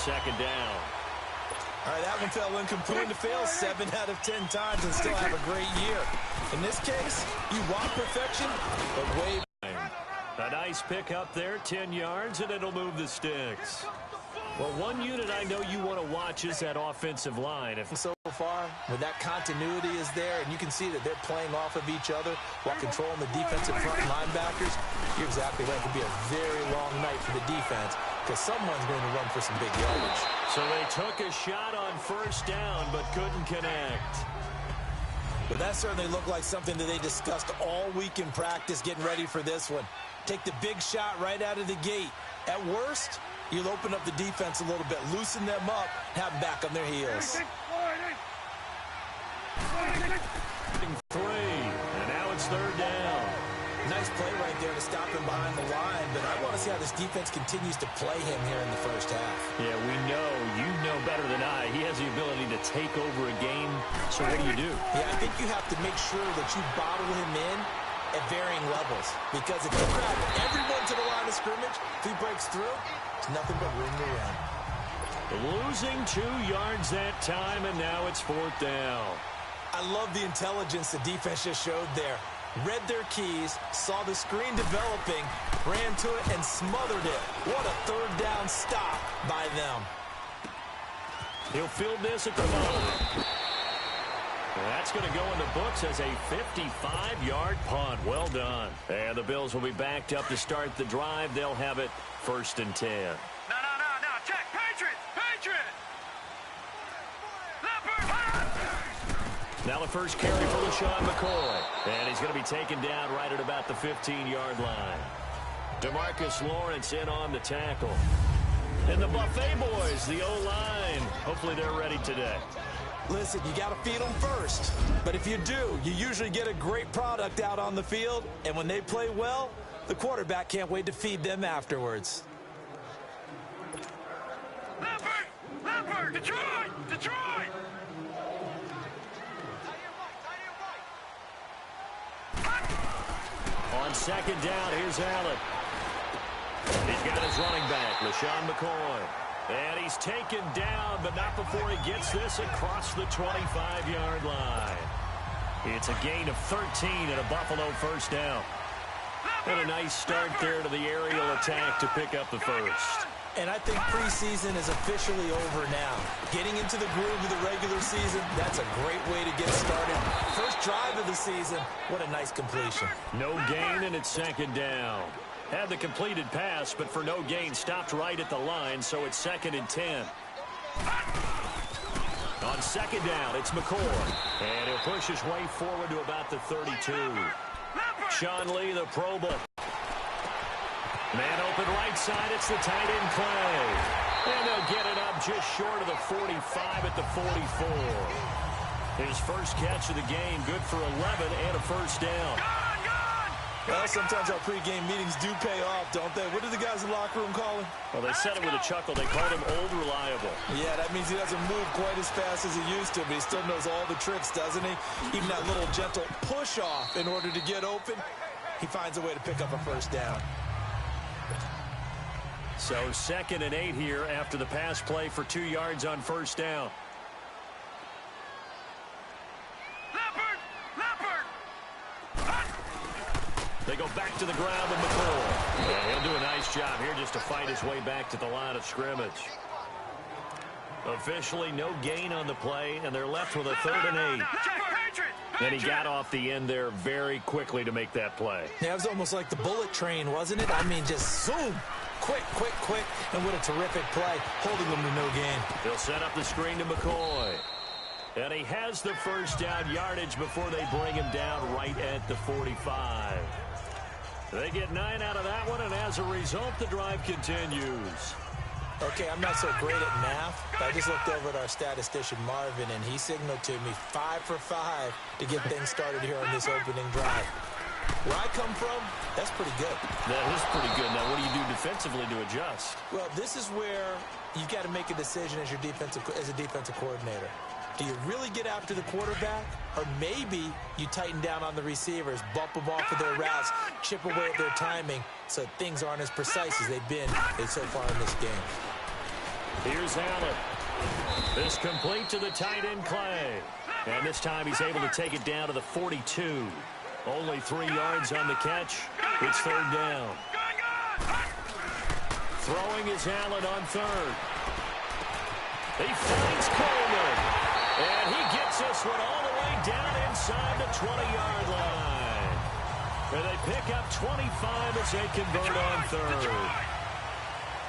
second down. All right, that one fell incomplete. To fail 7 out of 10 times and still have a great year. In this case, you want perfection, but way. A nice pick up there, 10 yards, and it'll move the sticks. Well, one unit I know you want to watch is that offensive line. So far, where that continuity is there, and you can see that they're playing off of each other while controlling the defensive front linebackers, you're exactly right. It could be a very long night for the defense because someone's going to run for some big yardage. So they took a shot on first down but couldn't connect. But that certainly looked like something that they discussed all week in practice getting ready for this one. Take the big shot right out of the gate. At worst, you'll open up the defense a little bit, loosen them up, have them back on their heels. 3, and now it's third down. Nice play right there to stop him behind the line, but I want to see how this defense continues to play him here in the first half. Yeah, we know, you know better than I, he has the ability to take over a game, so what do? Yeah, I think you have to make sure that you bottle him in at varying levels, because if you grab everyone to the line of scrimmage, if he breaks through, there's nothing but room to run. Losing 2 yards that time, and now it's fourth down. I love the intelligence the defense just showed there. Read their keys, saw the screen developing, ran to it, and smothered it. What a third down stop by them. He'll field this at the moment. That's going to go in the books as a 55-yard punt. Well done. And the Bills will be backed up to start the drive. They'll have it first and 10. No. Check. Patriot. Now the first carry for LaShawn McCoy. And he's going to be taken down right at about the 15-yard line. DeMarcus Lawrence in on the tackle. And the Buffet boys, the O-line. Hopefully they're ready today. Listen, you got to feed them first. But if you do, you usually get a great product out on the field. And when they play well, the quarterback can't wait to feed them afterwards. Leopard! Detroit! On second down, here's Allen. He's got his running back, LaShawn McCoy. And he's taken down, but not before he gets this across the 25-yard line. It's a gain of 13 and a Buffalo first down. And a nice start there to the aerial attack to pick up the first. And I think preseason is officially over now. Getting into the groove of the regular season, that's a great way to get started. First drive of the season, what a nice completion. No gain, and it's second down. Had the completed pass, but for no gain, stopped right at the line, so it's second and 10. On second down, it's McCoy. And he'll push his way forward to about the 32. Sean Lee, the Pro Bowl. Man open right side, it's the tight end play. And they'll get it up just short of the 45 at the 44. His first catch of the game, good for 11 and a first down. Well, sometimes our pregame meetings do pay off, don't they? What do the guys in the locker room call him? Well, they said it with a chuckle. They called him old reliable. Yeah, that means he doesn't move quite as fast as he used to, but he still knows all the tricks, doesn't he? Even that little gentle push-off in order to get open, he finds a way to pick up a first down. So second and 8 here after the pass play for 2 yards on first down. They go back to the ground with McCoy. Yeah, he'll do a nice job here just to fight his way back to the line of scrimmage. Officially no gain on the play, and they're left with a 3rd and 8. And he got off the end there very quickly to make that play. Yeah, it was almost like the bullet train, wasn't it? I mean, just zoom. Quick, and what a terrific play, holding them to no gain. They'll set up the screen to McCoy. And he has the first down yardage before they bring him down right at the 45. They get 9 out of that one, and as a result, the drive continues. Okay, I'm not so great at math, but I just looked over at our statistician, Marvin, and he signaled to me 5 for 5 to get things started here on this opening drive. Where I come from, that's pretty good. That is pretty good. Now, what do you do defensively to adjust? Well, this is where you've got to make a decision as a defensive coordinator. Do you really get after the quarterback? Or maybe you tighten down on the receivers, bump them off of their routes, chip away at their timing so things aren't as precise as they've been so far in this game. Here's Allen. This complete to the tight end, Clay. And this time he's able to take it down to the 42. Only 3 yards on the catch. It's third down. Throwing is Allen on third. He finds Coleman. And he gets this one all the way down inside the 20-yard line. And they pick up 25 as they convert on third.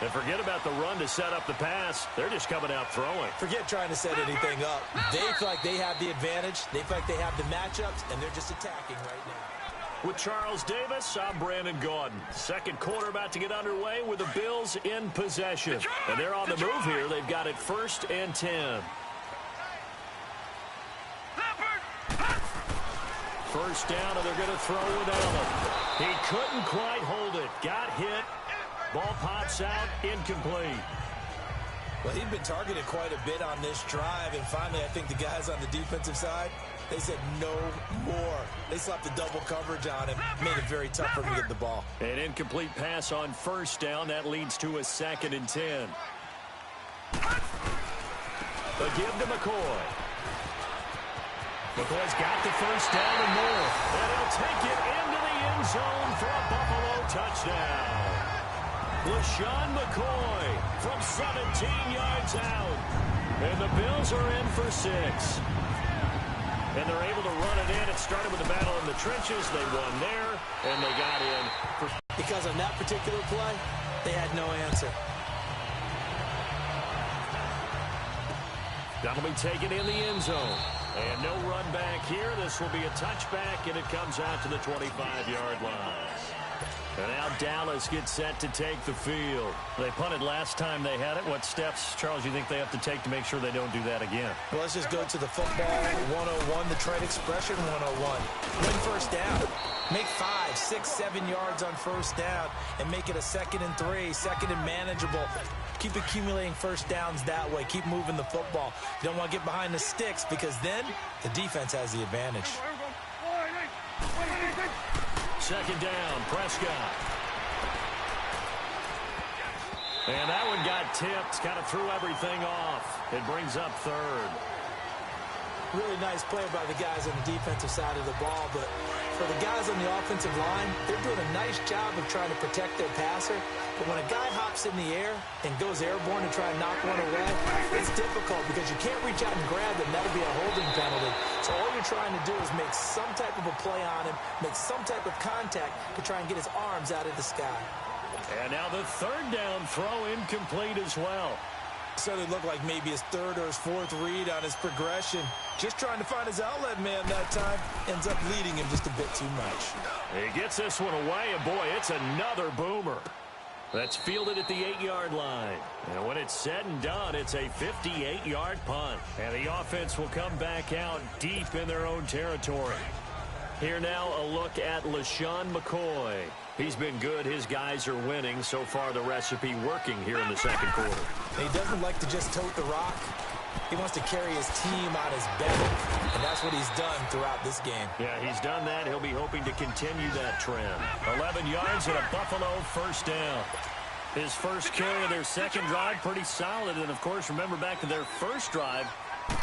And forget about the run to set up the pass. They're just coming out throwing. Forget trying to set anything up. They feel like they have the advantage. They feel like they have the matchups, and they're just attacking right now. With Charles Davis, I'm Brandon Gaudin. Second quarter about to get underway with the Bills in possession. And they're on the move here. They've got it 1st and 10. First down, and they're going to throw with Allen. He couldn't quite hold it. Got hit. Ball pops out, incomplete. Well, he'd been targeted quite a bit on this drive, and finally I think the guys on the defensive side, they said no more. They slapped the double coverage on him, made it very tough for him to get the ball. An incomplete pass on first down. That leads to a 2nd and 10. The give to McCoy. McCoy's got the first down and more. And he'll take it into the end zone for a Buffalo touchdown. LaShawn McCoy from 17 yards out. And the Bills are in for 6. And they're able to run it in. It started with a battle in the trenches. They won there, and they got in. Because on that particular play, they had no answer. That'll be taken in the end zone. And no run back here. This will be a touchback, and it comes out to the 25-yard line. And now Dallas gets set to take the field. They punted last time they had it. What steps, Charles, you think they have to take to make sure they don't do that again? Well, let's just go to the football 101, the trade expression 101. Win first down. Make 5, 6, 7 yards on first down and make it a 2nd and 3, 2nd and manageable. Keep accumulating first downs that way. Keep moving the football. You don't want to get behind the sticks because then the defense has the advantage. Second down, Prescott. And that one got tipped, kind of threw everything off. It brings up third. Really nice play by the guys on the defensive side of the ball, but for the guys on the offensive line, they're doing a nice job of trying to protect their passer. But when a guy hops in the air and goes airborne to try and knock one away, it's difficult because you can't reach out and grab them. That'll be a holding penalty. So all you're trying to do is make some type of a play on him, make some type of contact to try and get his arms out of the sky. And now the third down throw incomplete as well. So it looked like maybe his 3rd or his 4th read on his progression. Just trying to find his outlet man that time. Ends up leading him just a bit too much. He gets this one away, and boy, it's another boomer. That's fielded at the 8-yard line. And when it's said and done, it's a 58-yard punt. And the offense will come back out deep in their own territory. Here now, a look at LaShawn McCoy. He's been good. His guys are winning. So far, the recipe working here in the second quarter. He doesn't like to just tote the rock. He wants to carry his team on his back, and that's what he's done throughout this game. Yeah, he's done that. He'll be hoping to continue that trend. 11 yards and a Buffalo first down. His first carry of their second drive, pretty solid. And, of course, remember back to their first drive,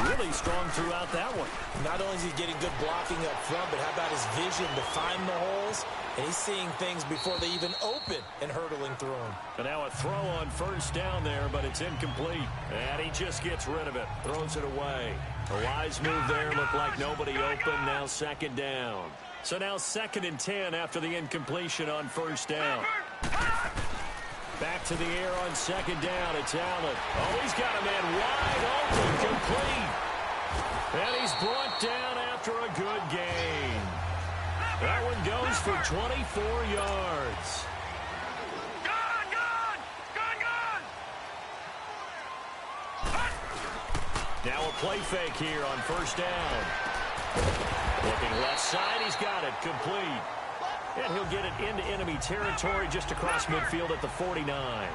really strong throughout that one. Not only is he getting good blocking up front, but how about his vision to find the holes? And he's seeing things before they even open and hurtling through them. And now a throw on first down there, but it's incomplete. And he just gets rid of it, throws it away. A wise move there, looked like nobody open. Now second down. So now 2nd and 10 after the incompletion on first down. Back to the air on second down. It's Allen. Oh, he's got a man wide open, complete. And he's brought down after a good gain. That one goes for 24 yards. Now a play fake here on first down. Looking left side, he's got it, complete. And he'll get it into enemy territory just across midfield at the 49.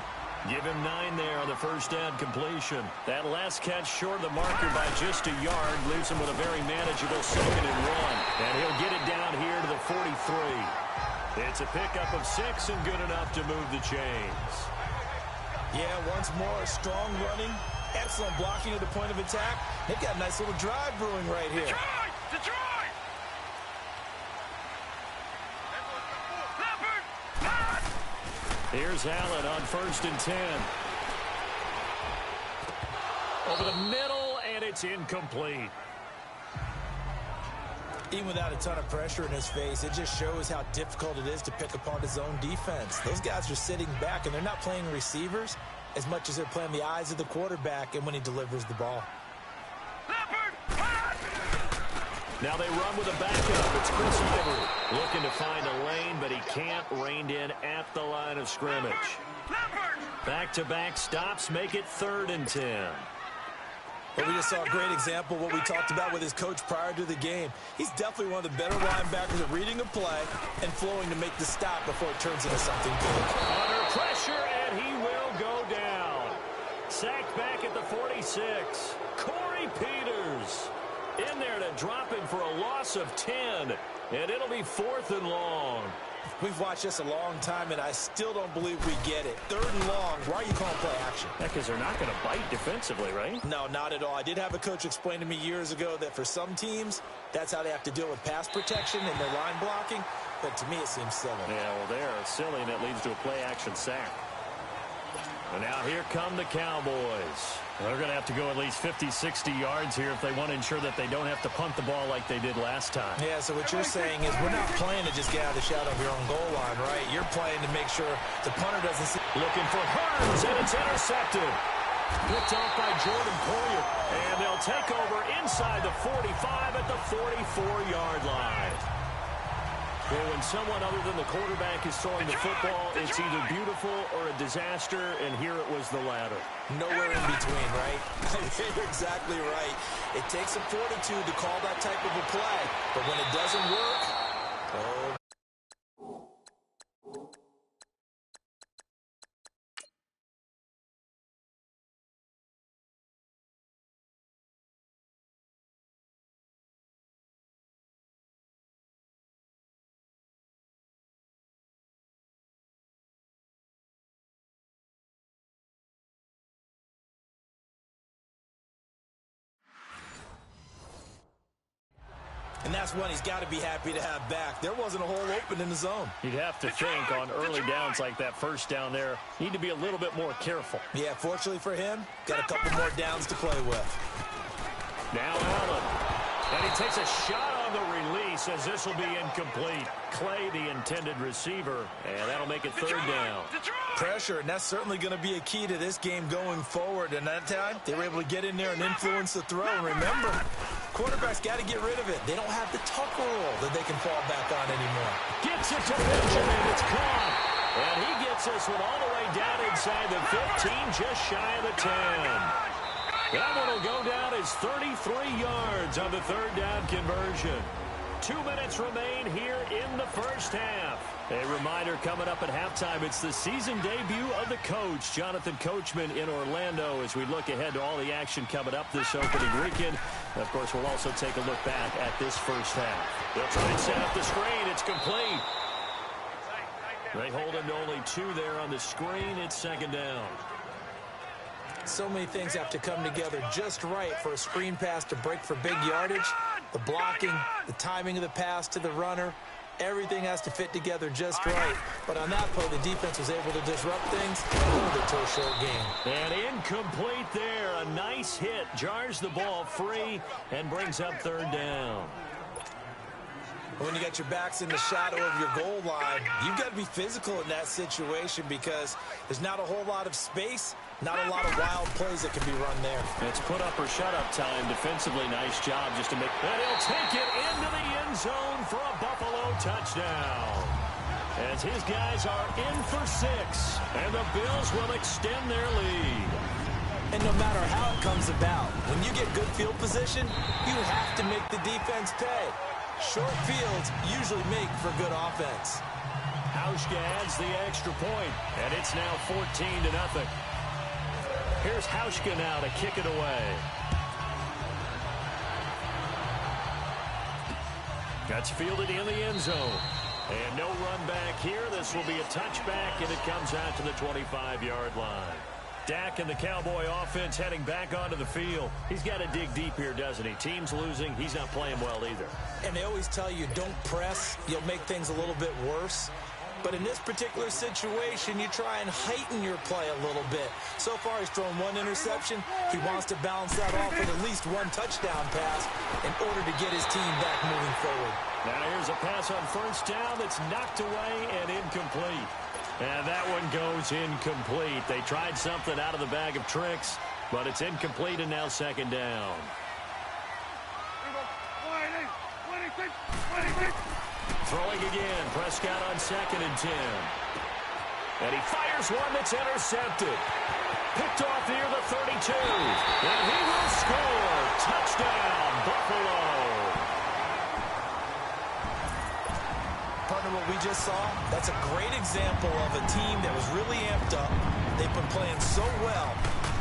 Give him 9 there on the first down completion. That last catch short of the marker by just a yard leaves him with a very manageable 2nd and 1. And he'll get it down here to the 43. It's a pickup of 6 and good enough to move the chains. Yeah, once more, strong running, excellent blocking at the point of attack. They've got a nice little drive brewing right here. Detroit! Detroit! Leopard! Pass! Here's Allen on 1st and 10. Over the middle, and it's incomplete. Even without a ton of pressure in his face, it just shows how difficult it is to pick apart his own defense. Those guys are sitting back, and they're not playing receivers as much as they're playing the eyes of the quarterback and when he delivers the ball. Leopard! Pass! Now they run with a backup. It's Chris Ivory looking to find a lane, but he can't. Reined in at the line of scrimmage. Leopard! Back-to-back stops make it 3rd and 10. But we just saw a great example of what we talked about with his coach prior to the game. He's definitely one of the better linebackers at reading a play and flowing to make the stop before it turns into something big. Under pressure, and he will go down. Sacked back at the 46. Corey Peters in there to drop him for a loss of 10, and it'll be 4th and long. We've watched this a long time, and I still don't believe we get it. 3rd and long. Why are you calling play action? Because they're not going to bite defensively, right? No, not at all. I did have a coach explain to me years ago that for some teams, that's how they have to deal with pass protection and their line blocking. But to me, it seems silly. Yeah, well, they're silly, and it leads to a play-action sack. And now here come the Cowboys. They're going to have to go at least 50, 60 yards here if they want to ensure that they don't have to punt the ball like they did last time. Yeah, so what you're saying is we're not playing to just get out of the shadow of your own goal line, right? You're playing to make sure the punter doesn't see. Looking for Hurns, and it's intercepted. Picked off by Jordan Poyer. And they'll take over inside the 45 at the 44-yard line. Well, when someone other than the quarterback is throwing the football, it's either beautiful or a disaster, and here it was the latter. Nowhere in between, right? You're exactly right. It takes some fortitude to call that type of a play, but when it doesn't work, oh. And that's one he's got to be happy to have back. There wasn't a hole open in the zone. You'd have to think on early downs like that first down there, need to be a little bit more careful. Yeah, fortunately for him, got a couple more downs to play with. Now Allen. And he takes a shot on the release as this will be incomplete. Clay, the intended receiver, and that'll make it 3rd down. Pressure, and that's certainly going to be a key to this game going forward. And that time, they were able to get in there and influence the throw. And remember, quarterbacks got to get rid of it. They don't have the tucker roll that they can fall back on anymore. Gets it to Benjamin. It's caught. And he gets this one all the way down inside the 15, just shy of the 10. That one will go down as 33 yards on the 3rd down conversion. 2 minutes remain here in the first half. A reminder coming up at halftime, it's the season debut of the coach, Jonathan Coachman in Orlando, as we look ahead to all the action coming up this opening weekend. Of course, we'll also take a look back at this first half. They'll try and set up the screen. It's complete. They hold him to only 2 there on the screen. It's 2nd down. So many things have to come together just right for a screen pass to break for big yardage. The blocking, the timing of the pass to the runner, everything has to fit together just right. But on that play, the defense was able to disrupt things and hold it to a short game. And incomplete there. A nice hit. Jars the ball free and brings up 3rd down. When you got your backs in the shadow of your goal line, you've got to be physical in that situation because there's not a whole lot of space, not a lot of wild plays that can be run there. It's put up or shut up time. Defensively, nice job just to make. And he'll take it into the end zone for a Buffalo touchdown. As his guys are in for 6, and the Bills will extend their lead. And no matter how it comes about, when you get good field position, you have to make the defense pay. Short fields usually make for good offense. Hauschka adds the extra point, and it's now 14-0. Here's Hauschka now to kick it away. That's fielded in the end zone. And no run back here. This will be a touchback, and it comes out to the 25-yard line. Dak and the Cowboy offense heading back onto the field. He's got to dig deep here, doesn't he? Team's losing. He's not playing well either. And they always tell you, don't press. You'll make things a little bit worse. But in this particular situation, you try and heighten your play a little bit. So far, he's thrown one interception. He wants to balance that off with at least one touchdown pass in order to get his team back moving forward. Now here's a pass on first down that's knocked away and incomplete. And that one goes incomplete. They tried something out of the bag of tricks, but it's incomplete and now second down. 26. Throwing again, Prescott on 2nd and 10. And he fires one that's intercepted. Picked off near the 32. And he will score. Touchdown, Buffalo. Partner, what we just saw, that's a great example of a team that was really amped up. They've been playing so well,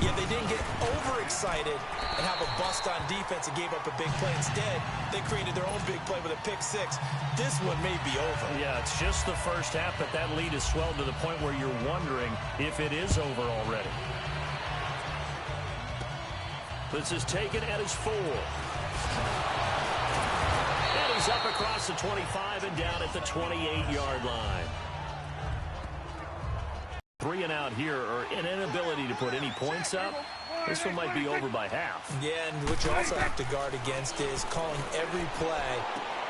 yet they didn't get overexcited and have a bust on defense and gave up a big play. Instead, they created their own big play with a pick six. This one may be over. Yeah, it's just the first half, but that lead has swelled to the point where you're wondering if it is over already. This is taken at his 4. And he's up across the 25 and down at the 28-yard line. 3 and out here, or an inability to put any points up. This one might be over by half. Yeah, and what you also have to guard against is calling every play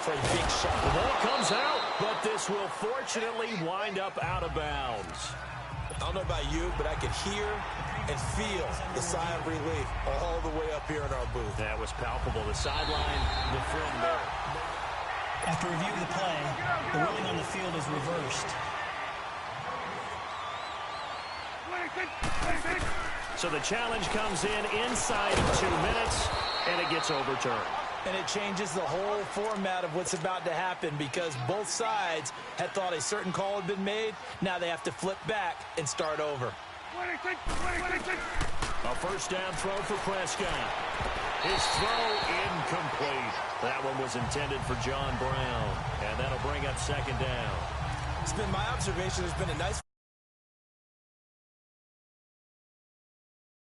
for a big shot. The ball comes out, but this will fortunately wind up out of bounds. I don't know about you, but I could hear and feel the sigh of relief all the way up here in our booth. That was palpable. The sideline, the film there. After review of the play, the ruling on the field is reversed. So the challenge comes in inside of 2 minutes, and it gets overturned. And it changes the whole format of what's about to happen because both sides had thought a certain call had been made. Now they have to flip back and start over. 26. A first down throw for Prescott. His throw incomplete. That one was intended for John Brown, and that'll bring up second down. It's been my observation there's been a nice